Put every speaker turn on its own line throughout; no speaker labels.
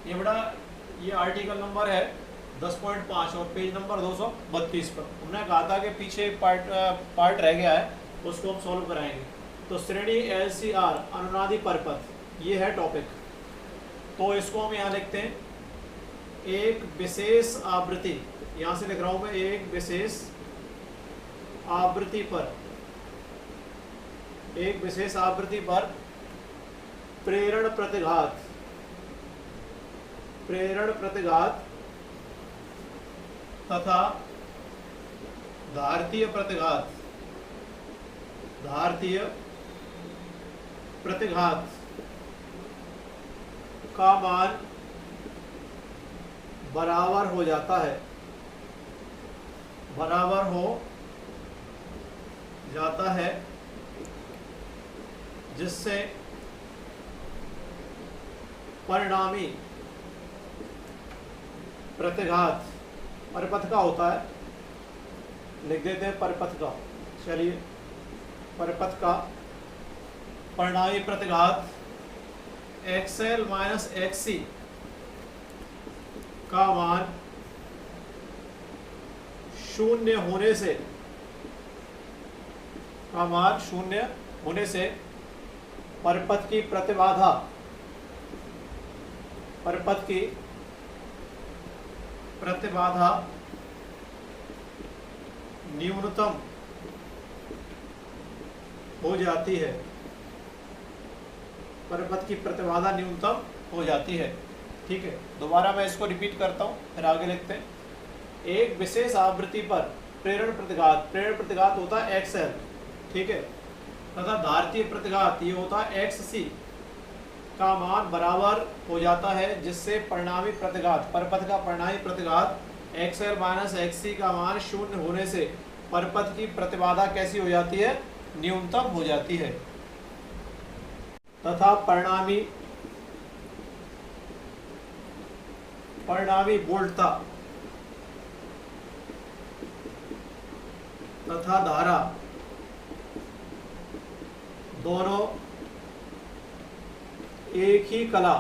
ये बड़ा, ये आर्टिकल नंबर है 10.5 और पेज नंबर 232 पर। हमने कहा था कि पीछे एक पार्ट रह गया है, उसको हम सॉल्व कराएंगे। तो श्रेणी LCR अनुनादी परपथ, ये है टॉपिक। तो इसको हम यहाँ लिखते हैं, एक विशेष आवृत्ति, यहाँ से लिख रहा हूँ मैं, एक विशेष आवृत्ति पर, एक विशेष आवृत्ति पर प्रेरण प्रतिघात, प्रेरण प्रतिघात तथा धारतीय प्रतिघात, धारतीय प्रतिघात का मान बराबर हो जाता है, बराबर हो जाता है, जिससे परिणामी प्रतिघात, परिपथ का होता है, लिख देते हैं परिपथ का, चलिए परिपथ का परिणामी प्रतिघात XL माइनस XC का मान शून्य होने से, का मान शून्य होने से परिपथ की प्रतिबाधा, परिपथ की प्रतिबाधा न्यूनतम हो जाती है, परिपथ की प्रतिबाधा न्यूनतम हो जाती है। ठीक है, दोबारा मैं इसको रिपीट करता हूँ, फिर आगे लिखते हैं। एक विशेष आवृत्ति पर प्रेरण प्रतिघात, प्रेरण प्रतिघात होता है XL, ठीक है, तथा धारतीय प्रतिघात ये होता है XC का मान बराबर हो जाता है, जिससे परिणामी प्रतिघात, परिपथ का परिणामी प्रतिघात XL माइनस XC का मान शून्य होने से परिपथ की प्रतिबाधा कैसी हो जाती है, न्यूनतम हो जाती है, तथा परिणामी, परिणामी वोल्टता तथा धारा दोनों एक ही कला,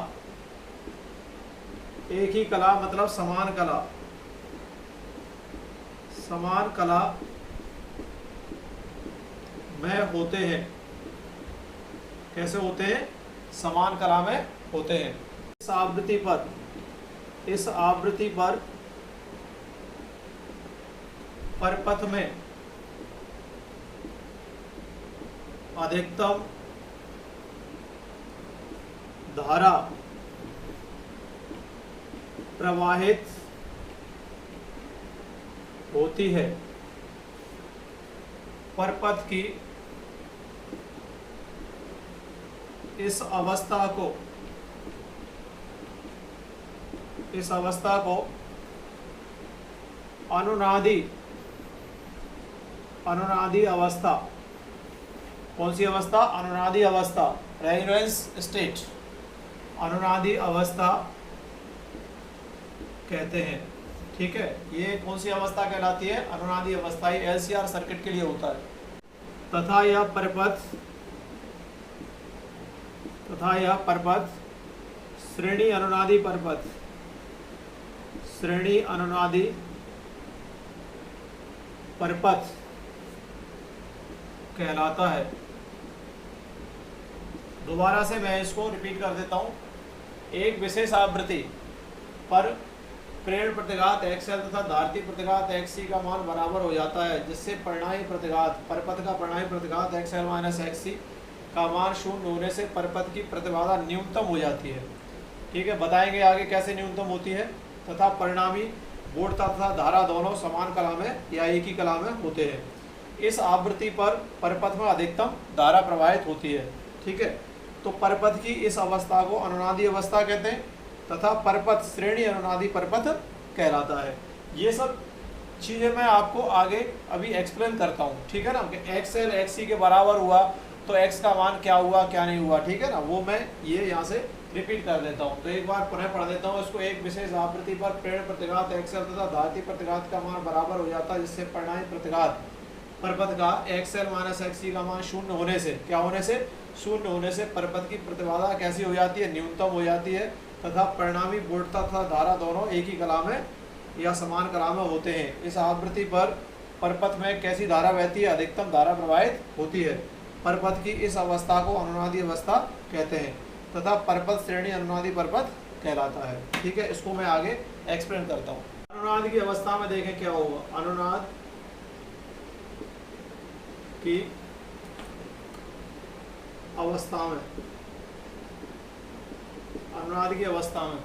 एक ही कला मतलब समान कला, समान कला में होते हैं। कैसे होते हैं, समान कला में होते हैं। इस आवृत्ति पर, इस आवृत्ति पर परिपथ में अधिकतम धारा प्रवाहित होती है। परिपथ की इस अवस्था को, इस अवस्था को अनुनादी, अनुनादी अवस्था, कौन सी अवस्था, अनुनादी अवस्था, रेजोनेंस स्टेट, अनुनादी अवस्था कहते हैं। ठीक है, ये कौन सी अवस्था कहलाती है, अनुनादी अवस्था, ये LCR सर्किट के लिए होता है। तथा यह परिपथ, तथा यह परिपथ श्रेणी अनुनादी परिपथ, श्रेणी अनुनादी परिपथ कहलाता है। दोबारा से मैं इसको रिपीट कर देता हूँ। एक विशेष आवृत्ति पर प्रेरण प्रतिघात XL तथा धारतीय प्रतिघात XC का मान बराबर हो जाता है, जिससे परिणामी प्रतिघात, परिपथ का परिणामी प्रतिघात XL माइनस XC का मान शून्य होने से परिपथ की प्रतिबाधा न्यूनतम हो जाती है। ठीक है, बताएंगे आगे कैसे न्यूनतम होती है। तथा परिणामी वोल्टता तथा धारा दोनों समान कला में या एक ही कला में होते हैं। इस आवृत्ति पर परिपथ में अधिकतम धारा प्रवाहित होती है। ठीक है, तो परिपथ की इस अवस्था को अनुनादी अवस्था कहते हैं तथा परिपथ श्रेणी अनुनादी परिपथ कहलाता है। ये सब चीज़ें मैं आपको आगे अभी एक्सप्लेन करता हूँ। ठीक है ना, कि XL XC के बराबर हुआ तो X का मान क्या हुआ क्या नहीं हुआ। ठीक है ना, वो मैं ये यहाँ से रिपीट कर देता हूँ। तो एक बार पुनः पढ़ देता हूँ इसको। एक विशेष आवृत्ति पर प्रेरण प्रतिघात XL तथा धारती प्रतिघात का मान बराबर हो जाता है, जिससे परिणामी प्रतिघात परिपथ का XL माइनस XC का मान शून्य होने से, क्या होने से, शून्य होने से परिपथ की प्रतिबाधा कैसी हो जाती है, न्यूनतम हो जाती है, तथा परिणामी वोल्टता तथा धारा दोनों एक ही कला में या समान कला में होते हैं। इस आवृत्ति पर परपथ में कैसी धारा बहती है? अधिकतम धारा प्रवाहित होती है। परपथ की इस अवस्था को अनुनादी अवस्था कहते हैं तथा परपथ श्रेणी अनुनादी परपथ कहलाता है। ठीक है, इसको मैं आगे एक्सप्लेन करता हूँ। अनुनाद की अवस्था में देखें क्या होगा। अनुनाद की अवस्था में, अनुनाद की अवस्था में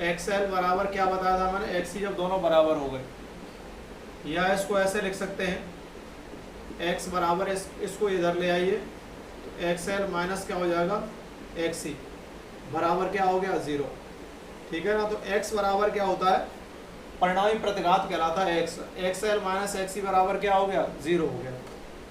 XL बराबर क्या बताया था मैंने? XC जब दोनों बराबर हो गए, या इसको ऐसे लिख सकते हैं, X बराबर इसको इधर ले आइए तो XL माइनस क्या हो जाएगा? XC बराबर क्या हो गया? 0। ठीक है ना। तो X बराबर क्या होता है? परिणामी प्रतिघात कहलाता है X। XL माइनस XC बराबर क्या हो गया? 0 हो गया।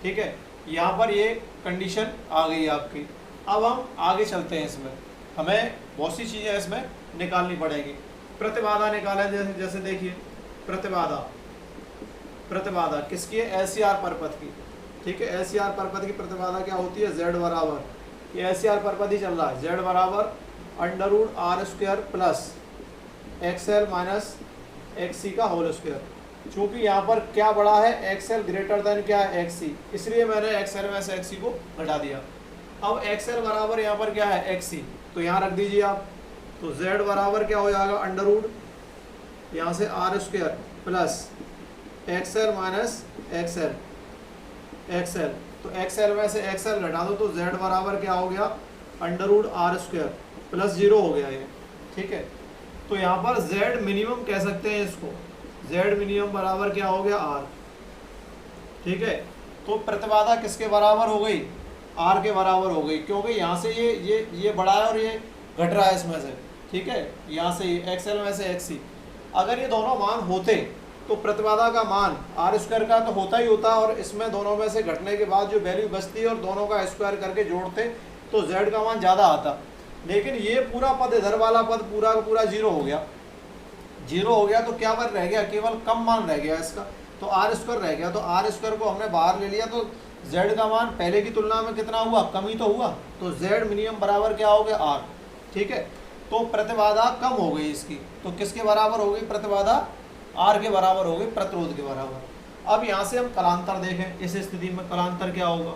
ठीक है, यहाँ पर ये कंडीशन आ गई आपकी। अब हम आगे चलते हैं। इसमें हमें बहुत सी चीज़ें इसमें निकालनी पड़ेगी। प्रतिबाधा निकालें, जैसे देखिए प्रतिबाधा, प्रतिबाधा किसकी है? LCR परपथ की। ठीक है, LCR परपथ की प्रतिबाधा क्या होती है? Z बराबर, ये LCR परपथ ही चल रहा है, Z बराबर √R² plus XL minus XC का होल स्क्वायर। चूँकि यहाँ पर क्या बड़ा है? XL ग्रेटर देन क्या है? XC, इसलिए मैंने XL में से XC को घटा दिया। अब XL बराबर यहाँ पर क्या है? XC, तो यहाँ रख दीजिए आप। तो Z बराबर क्या हो जाएगा? अंडर यहाँ से R² plus XL minus XL, तो XL में से XL घटा दो तो Z बराबर क्या हो गया? √R² प्लस 0 हो गया ये। ठीक है, तो यहाँ पर Z मिनिमम कह सकते हैं इसको। Z मिनिमम बराबर क्या हो गया? R। ठीक है, तो प्रतिबाधा किसके बराबर हो गई? R के बराबर हो गई, क्योंकि यहाँ से ये बड़ा है और ये घट रहा है इसमें से। ठीक है, यहाँ से ये XL में से XC, अगर ये दोनों मान होते तो प्रतिबाधा का मान R² का तो होता ही होता, और इसमें दोनों में से घटने के बाद जो वैल्यू बचती है और दोनों का स्क्वायर करके जोड़ते तो Z का मान ज़्यादा आता। लेकिन ये पूरा पद, इधर वाला पद पूरा का पूरा 0 हो गया। 0 हो गया तो क्या मान रह गया? केवल कम मान रह गया इसका, तो R² रह गया। तो R² को हमने बाहर ले लिया तो Z का मान पहले की तुलना में कितना हुआ? कम ही तो हुआ। तो Z मिनिमम बराबर क्या हो गया? R। ठीक है, तो प्रतिबाधा कम हो गई इसकी, तो किसके बराबर हो गई प्रतिबाधा? R के बराबर हो गई, प्रतिरोध के बराबर। अब यहाँ से हम कलांतर देखें। इस स्थिति में कलांतर क्या होगा?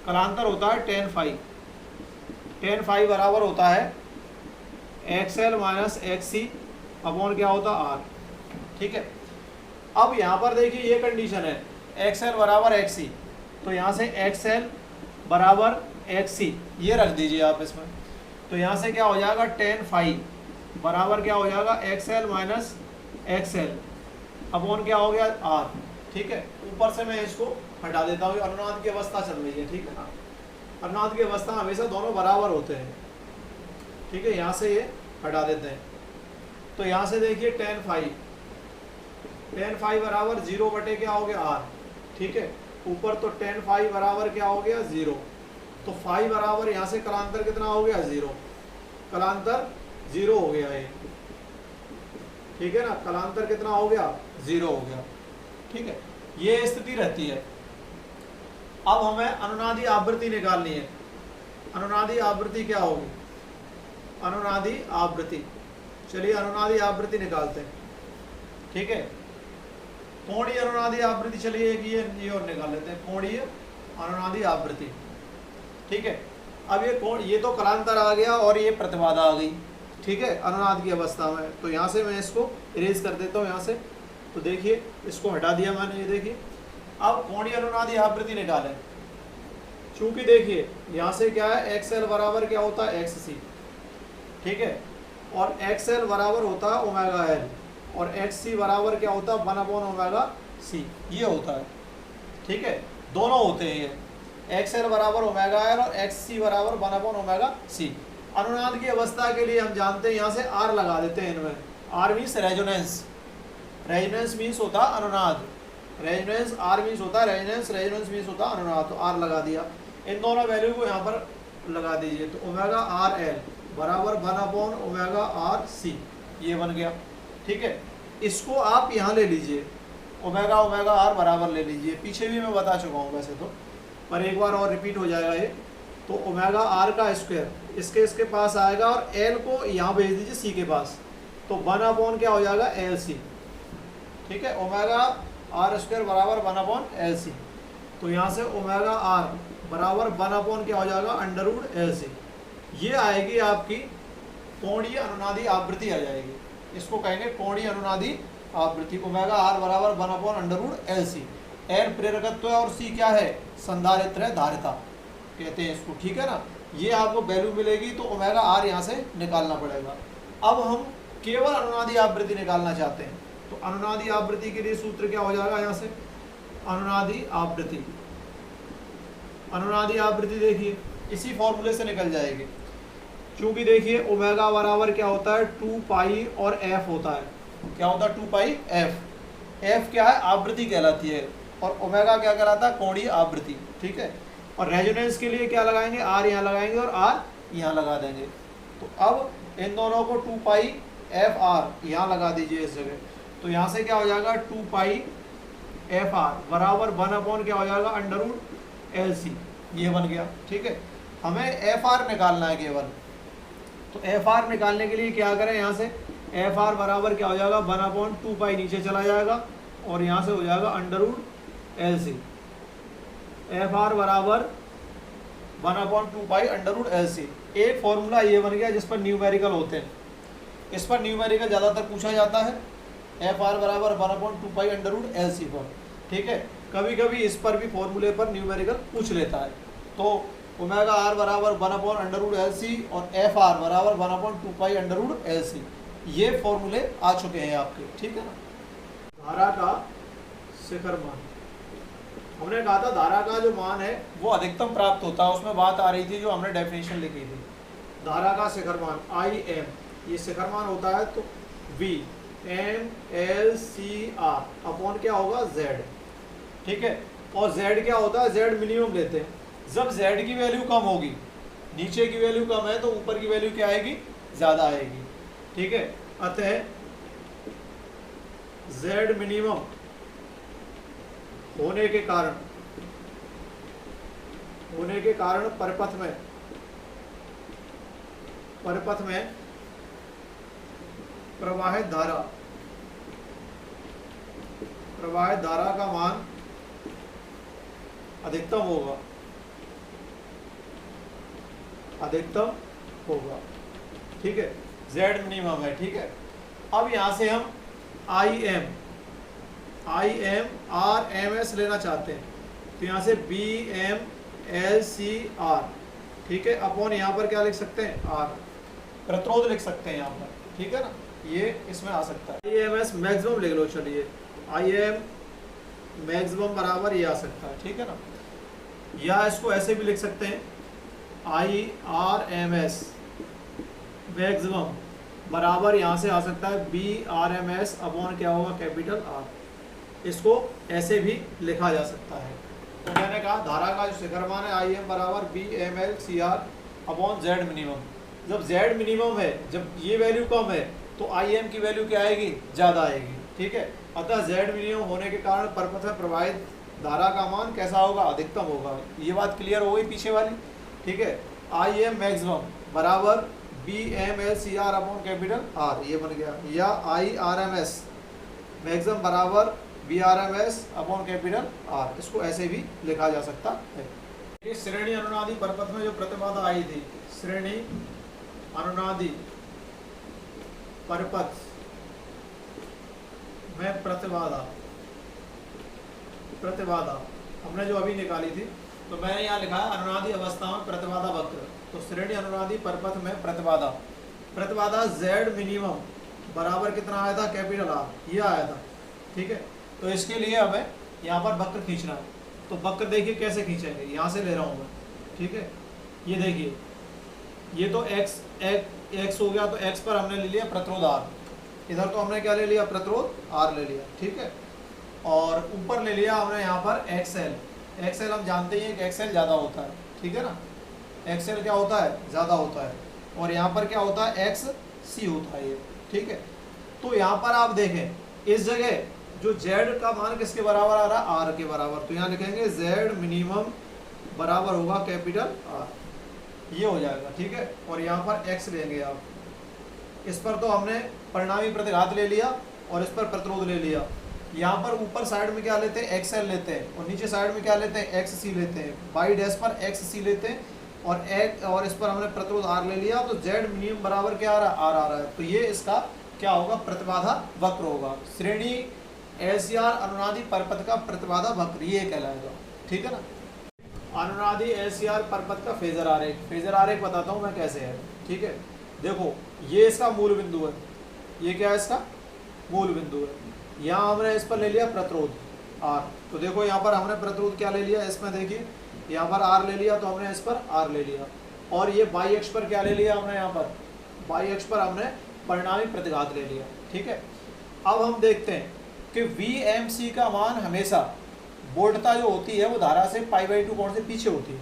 कलांतर होता है tan phi। tan phi बराबर होता है XL माइनस XC अपॉन क्या होता? R। ठीक है, अब यहाँ पर देखिए ये कंडीशन है XL बराबर XC, तो यहाँ से XL बराबर XC ये रख दीजिए आप इसमें। तो यहाँ से क्या हो जाएगा? tan phi बराबर क्या हो जाएगा? XL माइनस XL अपॉन क्या हो गया? R। ठीक है, ऊपर से मैं इसको हटा देता हूँ। अनुनाद की अवस्था चल रही है। ठीक है ना, अनुनाद की अवस्था हमेशा दोनों बराबर होते हैं। ठीक है, यहाँ से ये हटा देते हैं। तो यहाँ से देखिए tan phi बराबर 0 बटे क्या हो गया? R। ठीक है, ऊपर तो tan phi बराबर क्या हो गया? 0। तो phi बराबर यहाँ से कलांतर कितना हो गया? 0। कलांतर 0 हो गया ये। ठीक है ना, कलांतर कितना हो गया? 0 हो गया। ठीक है, ये स्थिति रहती है। अब हमें अनुनादी आवृत्ति निकालनी है। अनुनादी आवृत्ति क्या होगी? अनुनादी आवृत्ति, चलिए अनुनादी आवृत्ति निकालते हैं। ठीक है, कोणीय अनुनादी आवृत्ति, चलिए एक ये और निकाल लेते हैं, कोणीय अनुनादी आवृत्ति। ठीक है, अब ये तो कलांतर आ गया और ये प्रतिबाधा आ गई। ठीक है, अनुनाद की अवस्था में। तो यहाँ से मैं इसको इरेज कर देता हूँ यहाँ से। तो देखिए इसको हटा दिया मैंने, ये देखिए। अब कोणीय अनुनादी आवृत्ति निकालें। चूंकि देखिए यहाँ से क्या है? XL बराबर क्या होता है? XC। ठीक है, और XL बराबर होता है ओमेगा L, और XC बराबर क्या होता है? 1/ओमेगा C, ये होता है। ठीक है, दोनों होते हैं ये, XL बराबर ओमेगा L और XC बराबर 1/ओमेगा C। अनुनाद की अवस्था के लिए हम जानते हैं, यहाँ से R लगा देते हैं इनमें। R means resonance, resonance means होता अनुनाद, रेजोनेंस R मीन्स होता है रेजोनेंस, रेजोनेंस मीन्स होता अनुनाद। तो R लगा दिया, इन दोनों वैल्यू को यहाँ पर लगा दीजिए। तो ओमेगा RL बराबर 1/ओमेगा RC, ये बन गया। ठीक है, इसको आप यहाँ ले लीजिए, ओमेगा R बराबर ले लीजिए। पीछे भी मैं बता चुका हूँ वैसे तो, पर एक बार और रिपीट हो जाएगा ये। तो ओमेगा आर का स्क्वायर इसके पास आएगा और एल को यहाँ भेज दीजिए सी के पास, तो 1/, क्या हो जाएगा, एल सी। ठीक है, ओमेगा आर स्क्वायर बराबर 1/LC। तो यहाँ से ओमेगा आर बराबर 1/, क्या हो जाएगा, √LC। ये आएगी आपकी कोणीय अनुनादी आवृत्ति आ जाएगी, इसको कहेंगे कोणीय अनुनादी आवृत्ति। ओमेगा आर बराबर 1/√LC। एल प्रेरकत्व है और सी क्या है, संधारित्र है, धारिता कहते हैं इसको। ठीक है ना, ये आपको वैल्यू मिलेगी, तो ओमेगा आर यहाँ से निकालना पड़ेगा। अब हम केवल अनुनादी आवृत्ति निकालना चाहते हैं, तो अनुनादी आवृत्ति के लिए सूत्र क्या हो जाएगा, यहाँ से अनुनादी आवृत्ति, अनुनादी आवृत्ति देखिए इसी फॉर्मूले से निकल जाएगी, क्योंकि देखिए ओमेगा बराबर क्या होता है, 2 पाई और एफ होता है। क्या होता है, 2 पाई एफ। एफ क्या है, आवृत्ति कहलाती है, और ओमेगा क्या कहलाता है, कोणीय आवृत्ति। ठीक है, और रेजोनेंस के लिए क्या लगाएंगे, आर यहाँ लगाएंगे और आर यहाँ लगा देंगे। तो अब इन दोनों को 2 पाई एफ आर यहाँ लगा दीजिए इस जगह, तो यहाँ से क्या हो जाएगा, 2 पाई एफ आर बराबर 1/, क्या हो जाएगा, √LC। ये बन गया। ठीक है, हमें एफ आर निकालना है केवल, तो एफ आर निकालने के लिए क्या करें, यहाँ से एफ आर बराबर क्या हो जाएगा, 1/2 पाई नीचे चला जाएगा और यहाँ से हो जाएगा √LC। एफ आर बराबर 1/2 पाई √LC। एक फॉर्मूला ये बन गया जिस पर न्यूमेरिकल होते हैं, इस पर न्यूमेरिकल ज़्यादातर पूछा जाता है, एफ आर बराबर 1/2 पाई √LC पर। ठीक है, कभी कभी इस पर भी फॉर्मूले पर न्यूमेरिकल पूछ लेता है। तो ओमेगा आर बराबर 1/√LC और एफ आर बराबर 1/2 पाई √LC, ये फॉर्मूले आ चुके हैं आपके। ठीक है ना। धारा का शिखर मान, हमने कहा था धारा का जो मान है वो अधिकतम प्राप्त होता है, उसमें बात आ रही थी जो हमने डेफिनेशन लिखी थी। धारा का शिखर मान IM, ये शिखर मान होता है, तो VMLCR अपॉन क्या होगा, Z। ठीक है, और Z क्या होता है, Z मिनिमम लेते हैं। जब Z की वैल्यू कम होगी, नीचे की वैल्यू कम है, तो ऊपर की वैल्यू क्या आएगी, ज़्यादा आएगी। ठीक है, अतः Z मिनिमम होने के कारण परिपथ में प्रवाहित धारा का मान अधिकतम होगा। ठीक है, Z मिनिमम है। ठीक है, अब यहाँ से हम IMRMS लेना चाहते हैं, तो यहाँ से BMLCR, ठीक है, अपॉन यहाँ पर क्या लिख सकते हैं, R, प्रतिरोध लिख सकते हैं यहाँ पर। ठीक है ना, ये इसमें आ सकता है। IMS मैक्सिमम लिख लो, चलिए IM मैक्सिमम बराबर ये आ सकता है। ठीक है ना, या इसको ऐसे भी लिख सकते हैं, IRMS मैक्सिमम बराबर यहाँ से आ सकता है BRMS अपॉन क्या होगा, कैपिटल R। इसको ऐसे भी लिखा जा सकता है। तो मैंने कहा धारा का जो शिखर मान है IM बराबर BMLCR अपॉन Z मिनिमम। जब Z मिनिमम है, जब ये वैल्यू कम है, तो IM की वैल्यू क्या आएगी, ज़्यादा आएगी। ठीक है, अतः Z मिनिमम होने के कारण परिपथ में प्रवाहित धारा का मान कैसा होगा, अधिकतम होगा। ये बात क्लियर हो गई पीछे वाली। ठीक है, IM मैक्सिमम बराबर BMLCR अपॉन कैपिटल R, ये बन गया। या IRMS मैक्सिमम बराबर BRMS अपॉन कैपिटल R, इसको ऐसे भी लिखा जा सकता है। इस श्रेणी अनुनादी परिपथ में जो प्रतिबाधा आई थी, श्रेणी अनुनादी परिपथ में प्रतिबाधा हमने जो अभी निकाली थी, तो मैंने यहाँ लिखा है अनुनादी अवस्था में प्रतिबाधा वक्र। तो श्रेणी अनुनादी परिपथ में प्रतिबाधा Z मिनिमम बराबर कितना आया था, कैपिटल R, ये आया था। ठीक है, तो इसके लिए हमें यहाँ पर वक्र खींचना है। तो वक्र देखिए कैसे खींचेंगे, यहाँ से ले रहा हूँ मैं। ठीक है, ये देखिए, ये तो x हो गया, तो x पर हमने ले लिया प्रतिरोध R, इधर तो हमने क्या ले लिया, प्रतिरोध R ले लिया। ठीक है, और ऊपर ले लिया हमने यहाँ पर XL हम जानते हैं कि XL ज़्यादा होता है। ठीक है ना, XL क्या होता है, ज़्यादा होता है, और यहाँ पर क्या होता है, XC होता है ये। ठीक है, तो यहाँ पर आप देखें, इस जगह जो Z का मान किसके बराबर आ रहा है, R के बराबर, तो यहाँ लिखेंगे Z मिनिमम बराबर होगा कैपिटल R। ये हो जाएगा, ठीक है। और यहाँ पर x लेंगे आप, इस पर तो हमने परिणामी प्रतिघात ले लिया और इस पर प्रतिरोध ले लिया। यहाँ पर ऊपर साइड में क्या लेते हैं, XL लेते हैं, और नीचे साइड में क्या लेते हैं, XC लेते हैं। बाई डैश पर XC लेते हैं और इस पर हमने प्रतिरोध R ले लिया, तो Z मिनिमम बराबर क्या आ रहा है, R आ रहा है। तो ये इसका क्या होगा, प्रतिबाधा वक्र होगा। श्रेणी LCR अनुनादी परपथ का प्रतिबाधा वक्र ये कहलाएगा, ठीक है ना। अनुनादी LCR परपथ का फेजर आरेख, फेजर आरेख बताता हूँ मैं कैसे है, ठीक है। देखो ये इसका मूल बिंदु है, ये क्या है, इसका मूल बिंदु है। यहाँ हमने इस पर ले लिया प्रतिरोध R, तो देखो यहाँ पर हमने प्रतिरोध क्या ले लिया, इसमें देखिए यहाँ पर R ले लिया, तो हमने इस पर R ले लिया। और ये बाई अक्ष पर क्या ले लिया हमने, यहाँ पर बाई अक्ष पर हमने परिणामी प्रतिघात ले लिया, ठीक है। अब हम देखते हैं कि VMC का मान हमेशा वोल्टता जो होती है वो धारा से π/2 कोण से पीछे होती है।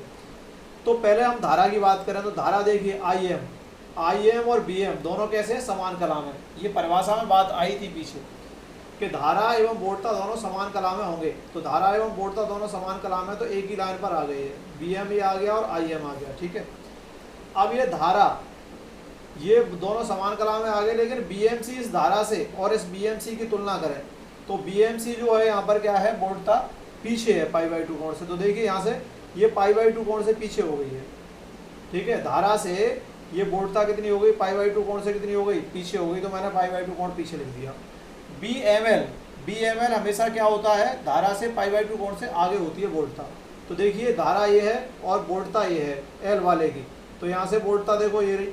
तो पहले हम धारा की बात करें तो धारा देखिए IM और BM दोनों कैसे समान कला में, ये परिभाषा में बात आई थी पीछे कि धारा एवं वोल्टता दोनों समान कला में होंगे। तो धारा एवं वोल्टता दोनों समान कला में, तो एक ही लाइन पर आ गई है, BM भी आ गया और IM आ गया, ठीक है। अब ये धारा, ये दोनों समान कला में आ गए, लेकिन BMC इस धारा से और इस BMC की तुलना करें तो BMC जो है यहाँ पर क्या है, वोल्टता पीछे है π/2 कोण से। तो देखिए यहाँ से ये π/2 कोण से पीछे हो गई है, ठीक है। धारा से ये वोल्टता कितनी हो गई, π/2 कोण से कितनी हो गई, पीछे हो गई, तो मैंने π/2 कोण पीछे लिख दिया। BML हमेशा क्या होता है, धारा से π/2 कोण से आगे होती है वोल्टता। तो देखिए धारा ये है और वोल्टता ये है L वाले की, तो यहाँ से वोल्टता देखो ये रही,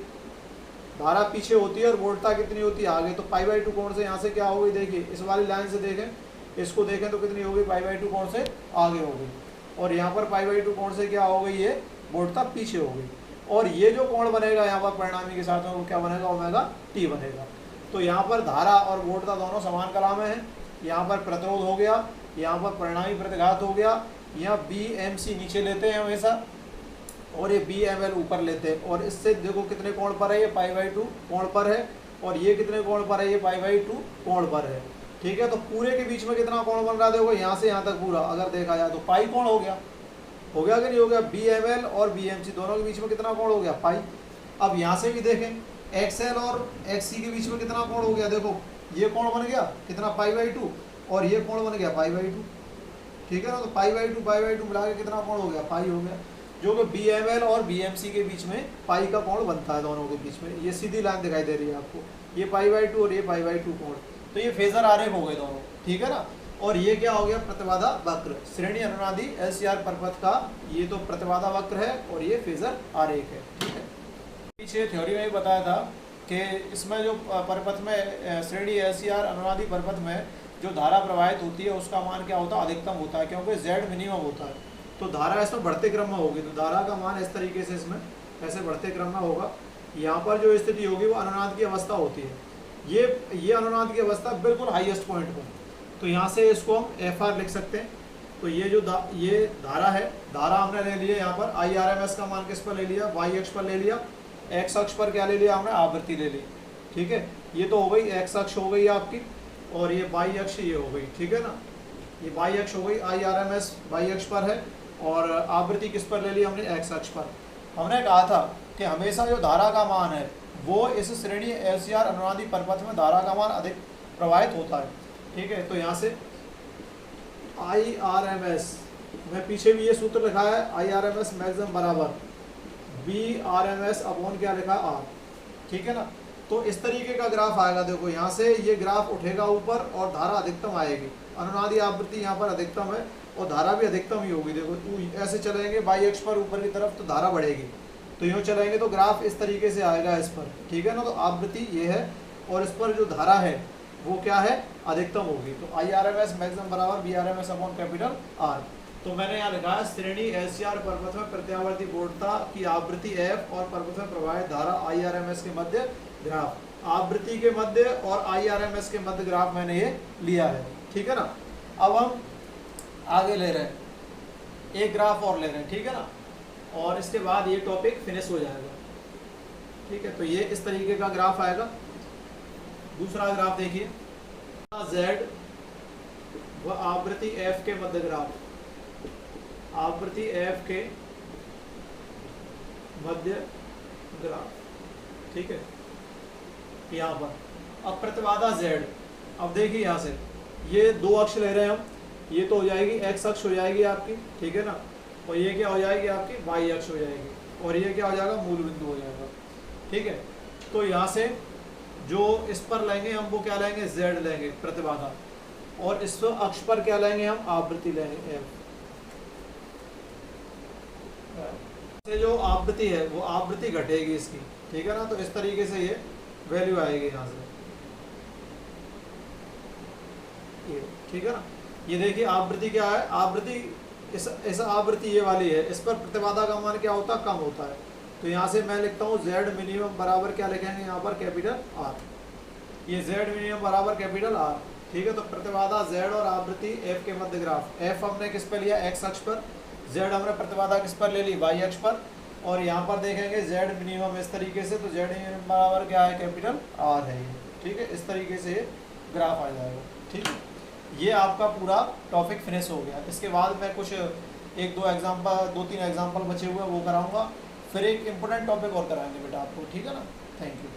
धारा पीछे होती है और वोल्टता कितनी होती है आगे, तो π/2 कोण से यहाँ से क्या हो गई, देखिए इस वाली लाइन से देखें, इसको देखें तो कितनी हो गई, π/2 कोण से आगे हो गई। और यहाँ पर π/2 कोण से क्या हो गई, ये वोल्टता पीछे हो गई। और ये जो कोण बनेगा यहाँ पर परिणामी के साथ में, वो क्या बनेगा, ω/t बनेगा। तो यहाँ पर धारा और वोल्टता दोनों समान कला में है, यहाँ पर प्रतिरोध हो गया, यहाँ पर परिणामी प्रतिघात हो गया, यहाँ BMC नीचे लेते हैं हमेशा और ये BML ऊपर लेते हैं। और इससे देखो कितने कोण पर है, ये π/2 कोण पर है, और ये कितने कोण पर है, ये π/2 कोण पर है, ठीक है। तो पूरे के बीच में कितना कोण बन रहा है, देखो यहाँ से यहाँ तक पूरा अगर देखा जाए तो पाई कोण हो गया कि नहीं हो गया। BML और BMC दोनों के बीच में कितना कोण हो गया, पाई। अब यहाँ से भी देखें XL और XC के बीच में कितना कोण हो गया, देखो ये कोण बन गया कितना, π/2, और ये कोण बन गया π/2, ठीक है ना। तो π/2 मिला के कितना कोण हो गया, पाई हो गया, जो कि BML और BMC के बीच में पाई का कोण बनता है दोनों के बीच में। ये सीधी लाइन दिखाई दे रही है आपको, ये π/2 और ये π/2 कोण, तो ये फेजर आरेख हो गए दोनों, ठीक है ना। और ये क्या हो गया, प्रतिबाधा वक्र, श्रेणी अनुनादी LCR परपथ का ये तो प्रतिबाधा वक्र है और ये फेजर आरेख है, ठीक है। पीछे थ्योरी में भी बताया था कि इसमें जो परपथ में श्रेणी LCR अनुनादी परपथ में जो धारा प्रवाहित होती है उसका मान क्या होता है, अधिकतम होता है, क्योंकि Z मिनिमम होता है। तो धारा इसमें बढ़ते क्रम में होगी, तो धारा का मान इस तरीके से इसमें ऐसे बढ़ते क्रम में होगा। यहाँ पर जो स्थिति होगी वो अनुनाद की अवस्था होती है, ये अनुनाद की अवस्था बिल्कुल हाईएस्ट पॉइंट पर, तो यहाँ से इसको हम FR लिख सकते हैं। तो ये जो ये धारा है, धारा हमने ले लिया यहाँ पर IRMS का मान किस पर ले लिया, Y अक्ष पर ले लिया, X अक्ष पर क्या ले लिया हमने, आवृत्ति ले ली, ठीक है। ये तो हो गई X अक्ष हो गई आपकी, और ये Y अक्ष ये हो गई, ठीक है ना। ये Y अक्ष हो गई, IRMS Y अक्ष पर है और आवृत्ति किस पर ले ली हमने, X अक्ष पर। हमने कहा था कि हमेशा जो धारा का मान है वो इस श्रेणी LCR अनुनादी परपथ में धारा का मान अधिक प्रवाहित होता है, ठीक है। तो यहाँ से IRMS में पीछे भी ये सूत्र लिखा है, IRMS मैक्सिमम बराबर BRMS अपॉन क्या लिखा R, ठीक है ना। तो इस तरीके का ग्राफ आएगा, देखो यहाँ से ये ग्राफ उठेगा ऊपर और धारा अधिकतम आएगी, अनुनादी आवृत्ति यहाँ पर अधिकतम है और धारा भी अधिकतम ही होगी। देखो ऐसे चलेंगे बाई अक्ष पर ऊपर की तरफ तो धारा बढ़ेगी, तो यूँ चलेंगे तो ग्राफ इस तरीके से आएगा इस पर, ठीक है ना। तो आवृत्ति ये है और इस पर जो धारा है वो क्या है, अधिकतम होगी। तो IRMS मैक्सिमम बराबर BRMS अपॉन कैपिटल R। तो मैंने यहाँ लिखा है श्रेणी LCR परपथ में प्रत्यावर्ती वोल्टता की आवृत्ति F और परपथ में प्रवाहित धारा IRMS के मध्य ग्राफ, आवृत्ति के मध्य और IRMS के मध्य ग्राफ मैंने ये लिया है, ठीक है ना। अब हम आगे ले रहे हैं, एक ग्राफ और ले रहे हैं, ठीक है ना, और इसके बाद ये टॉपिक फिनिश हो जाएगा, ठीक है। तो ये इस तरीके का ग्राफ आएगा। दूसरा ग्राफ देखिए, Z व आवृत्ति F के मध्य ग्राफ, आवृत्ति F के मध्य ग्राफ, ठीक है, यहाँ पर। अब प्रतिबाधा Z, अब देखिए यहाँ से ये दो अक्ष ले रहे हैं हम, ये तो हो जाएगी x अक्ष हो जाएगी आपकी, ठीक है ना, और ये क्या हो जाएगी आपकी y अक्ष हो जाएगी, और ये क्या हो जाएगा मूल बिंदु हो जाएगा, ठीक है। तो यहाँ से जो इस पर लेंगे हम वो क्या लेंगे Z लेंगे प्रतिबाधा, और इस अक्ष पर क्या लेंगे हम आवृत्ति लेंगे F। से जो आवृत्ति है वो आवृत्ति घटेगी इसकी, ठीक है ना, तो इस तरीके से ये वैल्यू आएगी यहाँ से, ये ठीक है ना। ये देखिए आवृत्ति क्या है, आवृत्ति इस आवृत्ति ये वाली है, इस पर प्रतिबाधा का मान क्या होता है, कम होता है। तो यहाँ से मैं लिखता हूँ Z मिनिमम बराबर क्या लिखेंगे यहाँ पर कैपिटल R, ये Z मिनिमम बराबर कैपिटल R, ठीक है। तो प्रतिबाधा Z और आवृत्ति F के मध्य ग्राफ, F हमने किस पर लिया x अक्ष पर, Z हमने प्रतिबाधा किस पर ले ली y अक्ष पर, और यहाँ पर देखेंगे Z मिनिमम इस तरीके से, तो Z मिनिमम बराबर क्या है कैपिटल R है ये, ठीक है। इस तरीके से ग्राफ आ जाएगा, ठीक है। ये आपका पूरा टॉपिक फिनिश हो गया। इसके बाद मैं कुछ एक दो तीन एग्जांपल बचे हुए हैं वो कराऊंगा, फिर एक इम्पोर्टेंट टॉपिक और कराएंगे बेटा आपको, ठीक है ना। Thank you.